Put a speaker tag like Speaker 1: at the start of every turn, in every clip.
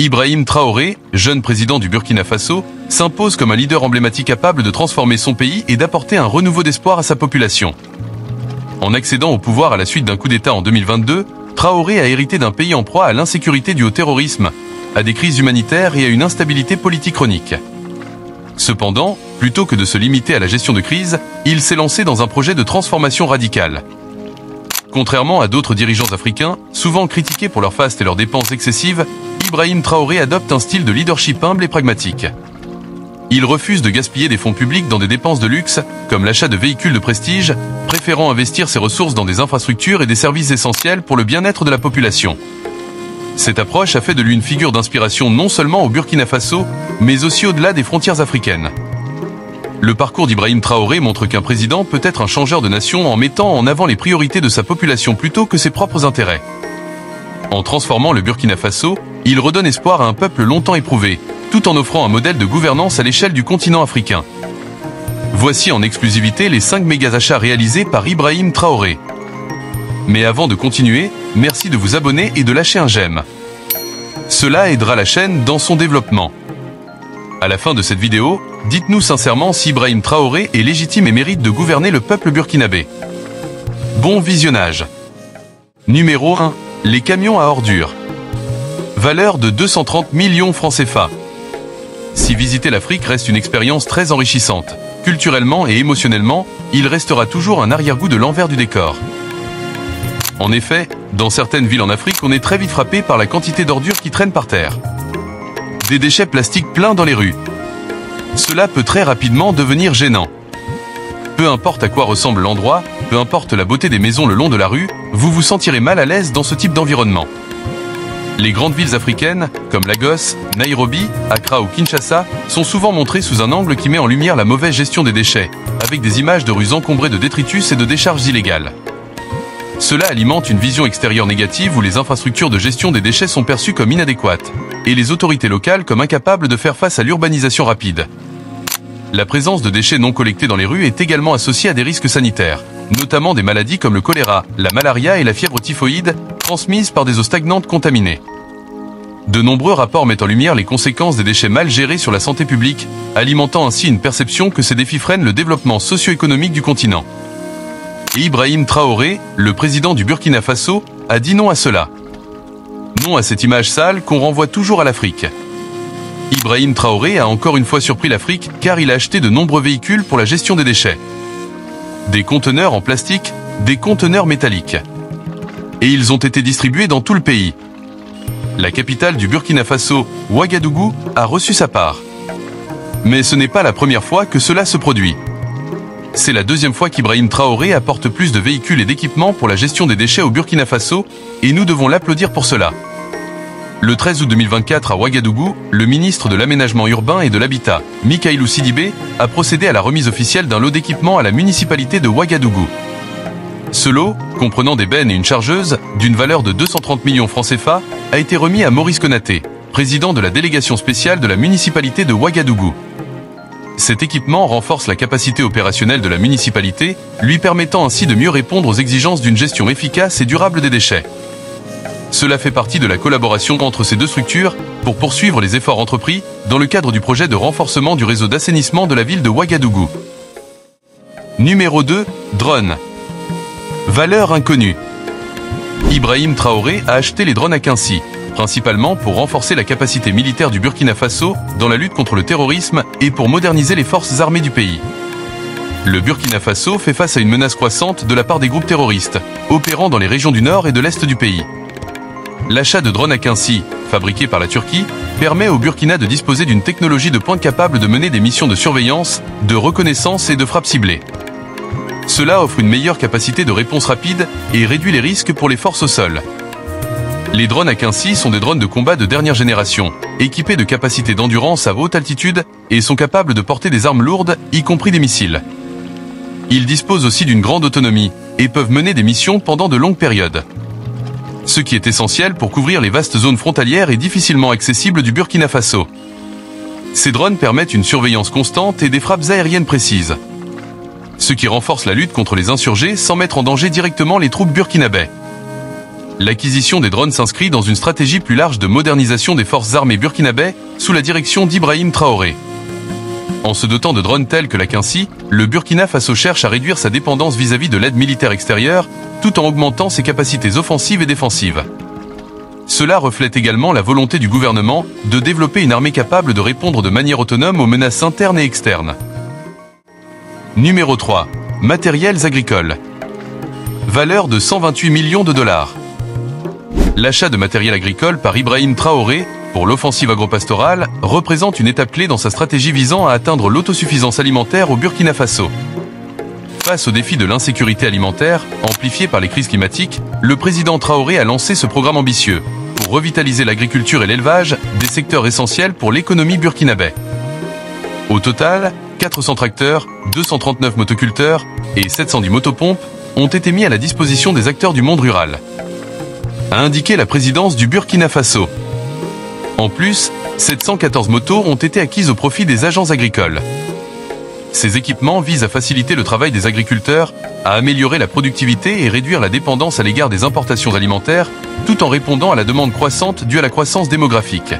Speaker 1: Ibrahim Traoré, jeune président du Burkina Faso, s'impose comme un leader emblématique capable de transformer son pays et d'apporter un renouveau d'espoir à sa population. En accédant au pouvoir à la suite d'un coup d'État en 2022, Traoré a hérité d'un pays en proie à l'insécurité due au terrorisme, à des crises humanitaires et à une instabilité politique chronique. Cependant, plutôt que de se limiter à la gestion de crise, il s'est lancé dans un projet de transformation radicale. Contrairement à d'autres dirigeants africains, souvent critiqués pour leurs fastes et leurs dépenses excessives, Ibrahim Traoré adopte un style de leadership humble et pragmatique. Il refuse de gaspiller des fonds publics dans des dépenses de luxe, comme l'achat de véhicules de prestige, préférant investir ses ressources dans des infrastructures et des services essentiels pour le bien-être de la population. Cette approche a fait de lui une figure d'inspiration non seulement au Burkina Faso, mais aussi au-delà des frontières africaines. Le parcours d'Ibrahim Traoré montre qu'un président peut être un changeur de nation en mettant en avant les priorités de sa population plutôt que ses propres intérêts. En transformant le Burkina Faso, il redonne espoir à un peuple longtemps éprouvé, tout en offrant un modèle de gouvernance à l'échelle du continent africain. Voici en exclusivité les 5 méga-achats réalisés par Ibrahim Traoré. Mais avant de continuer, merci de vous abonner et de lâcher un j'aime. Cela aidera la chaîne dans son développement. À la fin de cette vidéo, dites-nous sincèrement si Ibrahim Traoré est légitime et mérite de gouverner le peuple burkinabé. Bon visionnage. Numéro 1. Les camions à ordures. Valeur de 230 millions francs CFA. Si visiter l'Afrique reste une expérience très enrichissante, culturellement et émotionnellement, il restera toujours un arrière-goût de l'envers du décor. En effet, dans certaines villes en Afrique, on est très vite frappé par la quantité d'ordures qui traînent par terre. Des déchets plastiques pleins dans les rues. Cela peut très rapidement devenir gênant. Peu importe à quoi ressemble l'endroit, peu importe la beauté des maisons le long de la rue, vous vous sentirez mal à l'aise dans ce type d'environnement. Les grandes villes africaines, comme Lagos, Nairobi, Accra ou Kinshasa, sont souvent montrées sous un angle qui met en lumière la mauvaise gestion des déchets, avec des images de rues encombrées de détritus et de décharges illégales. Cela alimente une vision extérieure négative où les infrastructures de gestion des déchets sont perçues comme inadéquates, et les autorités locales comme incapables de faire face à l'urbanisation rapide. La présence de déchets non collectés dans les rues est également associée à des risques sanitaires, notamment des maladies comme le choléra, la malaria et la fièvre typhoïde, transmises par des eaux stagnantes contaminées. De nombreux rapports mettent en lumière les conséquences des déchets mal gérés sur la santé publique, alimentant ainsi une perception que ces défis freinent le développement socio-économique du continent. Et Ibrahim Traoré, le président du Burkina Faso, a dit non à cela. Non à cette image sale qu'on renvoie toujours à l'Afrique. Ibrahim Traoré a encore une fois surpris l'Afrique car il a acheté de nombreux véhicules pour la gestion des déchets. Des conteneurs en plastique, des conteneurs métalliques. Et ils ont été distribués dans tout le pays. La capitale du Burkina Faso, Ouagadougou, a reçu sa part. Mais ce n'est pas la première fois que cela se produit. C'est la deuxième fois qu'Ibrahim Traoré apporte plus de véhicules et d'équipements pour la gestion des déchets au Burkina Faso, et nous devons l'applaudir pour cela. Le 13 août 2024 à Ouagadougou, le ministre de l'Aménagement urbain et de l'Habitat, Mikailou Sidibé, a procédé à la remise officielle d'un lot d'équipements à la municipalité de Ouagadougou. Ce lot, comprenant des bennes et une chargeuse, d'une valeur de 230 millions francs CFA, a été remis à Maurice Konaté, président de la délégation spéciale de la municipalité de Ouagadougou. Cet équipement renforce la capacité opérationnelle de la municipalité, lui permettant ainsi de mieux répondre aux exigences d'une gestion efficace et durable des déchets. Cela fait partie de la collaboration entre ces deux structures pour poursuivre les efforts entrepris dans le cadre du projet de renforcement du réseau d'assainissement de la ville de Ouagadougou. Numéro 2. Drones. Valeur inconnue. Ibrahim Traoré a acheté les drones à Quincy, principalement pour renforcer la capacité militaire du Burkina Faso dans la lutte contre le terrorisme et pour moderniser les forces armées du pays. Le Burkina Faso fait face à une menace croissante de la part des groupes terroristes, opérant dans les régions du nord et de l'est du pays. L'achat de drones à Quincy, fabriqués par la Turquie, permet au Burkina de disposer d'une technologie de pointe capable de mener des missions de surveillance, de reconnaissance et de frappe ciblée. Cela offre une meilleure capacité de réponse rapide et réduit les risques pour les forces au sol. Les drones à Quincy sont des drones de combat de dernière génération, équipés de capacités d'endurance à haute altitude et sont capables de porter des armes lourdes, y compris des missiles. Ils disposent aussi d'une grande autonomie et peuvent mener des missions pendant de longues périodes. Ce qui est essentiel pour couvrir les vastes zones frontalières et difficilement accessibles du Burkina Faso. Ces drones permettent une surveillance constante et des frappes aériennes précises. Ce qui renforce la lutte contre les insurgés sans mettre en danger directement les troupes burkinabais. L'acquisition des drones s'inscrit dans une stratégie plus large de modernisation des forces armées burkinabais sous la direction d'Ibrahim Traoré. En se dotant de drones tels que la Quincy, le Burkina Faso cherche à réduire sa dépendance vis-à-vis de l'aide militaire extérieure, tout en augmentant ses capacités offensives et défensives. Cela reflète également la volonté du gouvernement de développer une armée capable de répondre de manière autonome aux menaces internes et externes. Numéro 3. Matériels agricoles. Valeur de 128 millions de dollars. L'achat de matériel agricole par Ibrahim Traoré pour l'offensive agropastorale représente une étape clé dans sa stratégie visant à atteindre l'autosuffisance alimentaire au Burkina Faso. Face au défi de l'insécurité alimentaire, amplifié par les crises climatiques, le président Traoré a lancé ce programme ambitieux pour revitaliser l'agriculture et l'élevage, des secteurs essentiels pour l'économie burkinabé. Au total, 400 tracteurs, 239 motoculteurs et 710 motopompes ont été mis à la disposition des acteurs du monde rural, a indiqué la présidence du Burkina Faso. En plus, 714 motos ont été acquises au profit des agents agricoles. Ces équipements visent à faciliter le travail des agriculteurs, à améliorer la productivité et réduire la dépendance à l'égard des importations alimentaires, tout en répondant à la demande croissante due à la croissance démographique.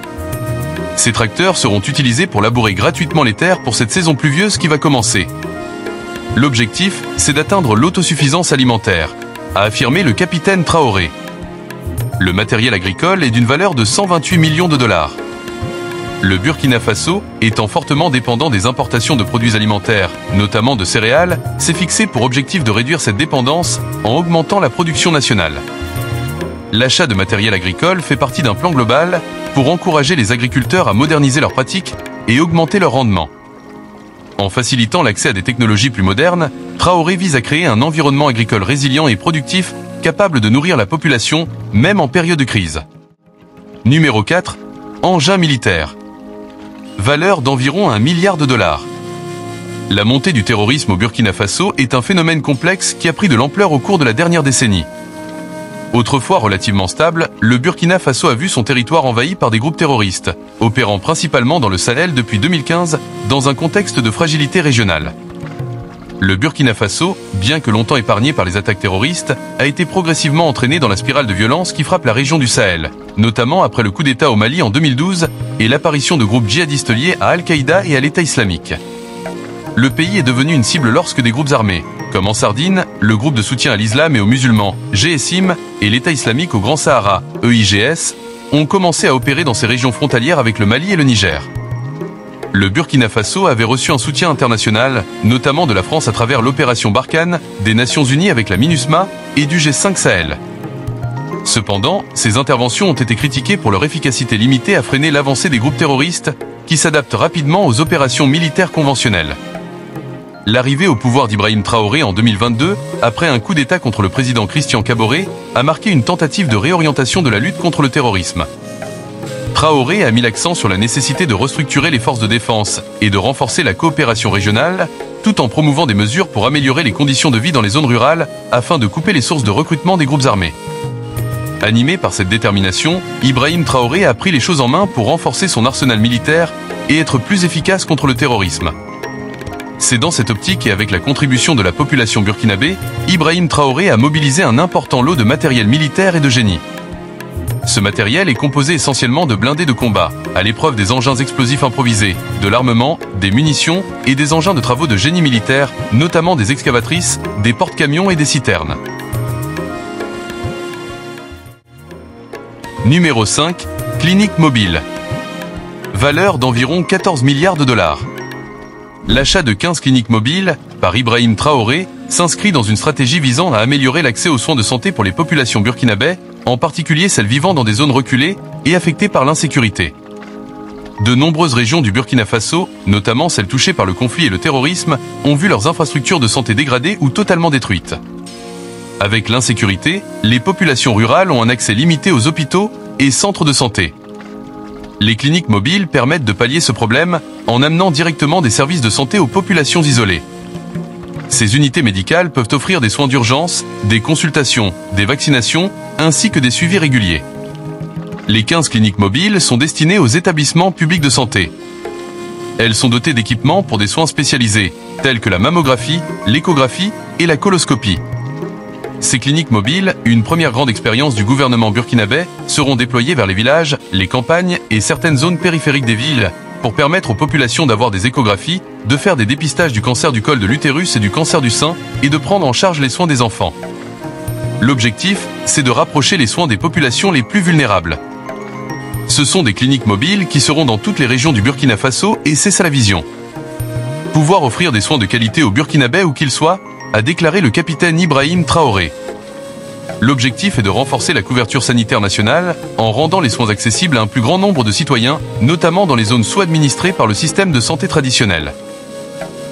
Speaker 1: Ces tracteurs seront utilisés pour labourer gratuitement les terres pour cette saison pluvieuse qui va commencer. L'objectif, c'est d'atteindre l'autosuffisance alimentaire, a affirmé le capitaine Traoré. Le matériel agricole est d'une valeur de 128 millions de dollars. Le Burkina Faso, étant fortement dépendant des importations de produits alimentaires, notamment de céréales, s'est fixé pour objectif de réduire cette dépendance en augmentant la production nationale. L'achat de matériel agricole fait partie d'un plan global pour encourager les agriculteurs à moderniser leurs pratiques et augmenter leur rendement. En facilitant l'accès à des technologies plus modernes, Traoré vise à créer un environnement agricole résilient et productif capable de nourrir la population, même en période de crise. Numéro 4. Engins militaires. Valeur d'environ 1 milliard de dollars. La montée du terrorisme au Burkina Faso est un phénomène complexe qui a pris de l'ampleur au cours de la dernière décennie. Autrefois relativement stable, le Burkina Faso a vu son territoire envahi par des groupes terroristes, opérant principalement dans le Sahel depuis 2015, dans un contexte de fragilité régionale. Le Burkina Faso, bien que longtemps épargné par les attaques terroristes, a été progressivement entraîné dans la spirale de violence qui frappe la région du Sahel, notamment après le coup d'État au Mali en 2012 et l'apparition de groupes djihadistes liés à Al-Qaïda et à l'État islamique. Le pays est devenu une cible lorsque des groupes armés, comme en Sardine, le groupe de soutien à l'islam et aux musulmans, GSIM, et l'État islamique au Grand Sahara, EIGS, ont commencé à opérer dans ces régions frontalières avec le Mali et le Niger. Le Burkina Faso avait reçu un soutien international, notamment de la France à travers l'opération Barkhane, des Nations Unies avec la MINUSMA et du G5 Sahel. Cependant, ces interventions ont été critiquées pour leur efficacité limitée à freiner l'avancée des groupes terroristes qui s'adaptent rapidement aux opérations militaires conventionnelles. L'arrivée au pouvoir d'Ibrahim Traoré en 2022, après un coup d'État contre le président Christian Kaboré, a marqué une tentative de réorientation de la lutte contre le terrorisme. Traoré a mis l'accent sur la nécessité de restructurer les forces de défense et de renforcer la coopération régionale, tout en promouvant des mesures pour améliorer les conditions de vie dans les zones rurales afin de couper les sources de recrutement des groupes armés. Animé par cette détermination, Ibrahim Traoré a pris les choses en main pour renforcer son arsenal militaire et être plus efficace contre le terrorisme. C'est dans cette optique et avec la contribution de la population burkinabé, Ibrahim Traoré a mobilisé un important lot de matériel militaire et de génie. Ce matériel est composé essentiellement de blindés de combat, à l'épreuve des engins explosifs improvisés, de l'armement, des munitions et des engins de travaux de génie militaire, notamment des excavatrices, des porte-camions et des citernes. Numéro 5. Clinique mobile. Valeur d'environ 14 milliards de dollars. L'achat de 15 cliniques mobiles, par Ibrahim Traoré, s'inscrit dans une stratégie visant à améliorer l'accès aux soins de santé pour les populations burkinabè, en particulier celles vivant dans des zones reculées et affectées par l'insécurité. De nombreuses régions du Burkina Faso, notamment celles touchées par le conflit et le terrorisme, ont vu leurs infrastructures de santé dégradées ou totalement détruites. Avec l'insécurité, les populations rurales ont un accès limité aux hôpitaux et centres de santé. Les cliniques mobiles permettent de pallier ce problème en amenant directement des services de santé aux populations isolées. Ces unités médicales peuvent offrir des soins d'urgence, des consultations, des vaccinations, ainsi que des suivis réguliers. Les 15 cliniques mobiles sont destinées aux établissements publics de santé. Elles sont dotées d'équipements pour des soins spécialisés, tels que la mammographie, l'échographie et la coloscopie. Ces cliniques mobiles, une première grande expérience du gouvernement burkinabé, seront déployées vers les villages, les campagnes et certaines zones périphériques des villes, pour permettre aux populations d'avoir des échographies, de faire des dépistages du cancer du col de l'utérus et du cancer du sein, et de prendre en charge les soins des enfants. L'objectif, c'est de rapprocher les soins des populations les plus vulnérables. Ce sont des cliniques mobiles qui seront dans toutes les régions du Burkina Faso et c'est ça la vision. Pouvoir offrir des soins de qualité aux Burkinabés où qu'ils soient, a déclaré le capitaine Ibrahim Traoré. L'objectif est de renforcer la couverture sanitaire nationale en rendant les soins accessibles à un plus grand nombre de citoyens, notamment dans les zones sous-administrées par le système de santé traditionnel.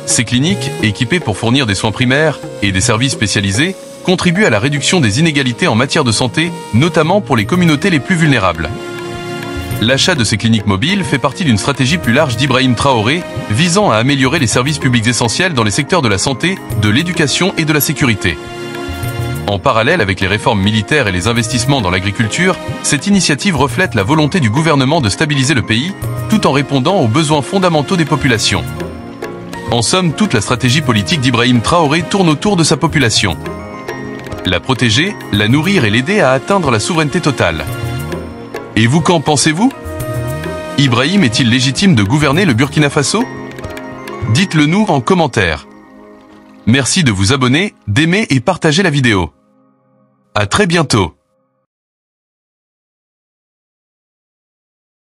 Speaker 1: Ces cliniques, équipées pour fournir des soins primaires et des services spécialisés, contribuent à la réduction des inégalités en matière de santé, notamment pour les communautés les plus vulnérables. L'achat de ces cliniques mobiles fait partie d'une stratégie plus large d'Ibrahim Traoré, visant à améliorer les services publics essentiels dans les secteurs de la santé, de l'éducation et de la sécurité. En parallèle avec les réformes militaires et les investissements dans l'agriculture, cette initiative reflète la volonté du gouvernement de stabiliser le pays, tout en répondant aux besoins fondamentaux des populations. En somme, toute la stratégie politique d'Ibrahim Traoré tourne autour de sa population. La protéger, la nourrir et l'aider à atteindre la souveraineté totale. Et vous, qu'en pensez-vous? Ibrahim est-il légitime de gouverner le Burkina Faso? Dites-le nous en commentaire. Merci de vous abonner, d'aimer et partager la vidéo. À très bientôt.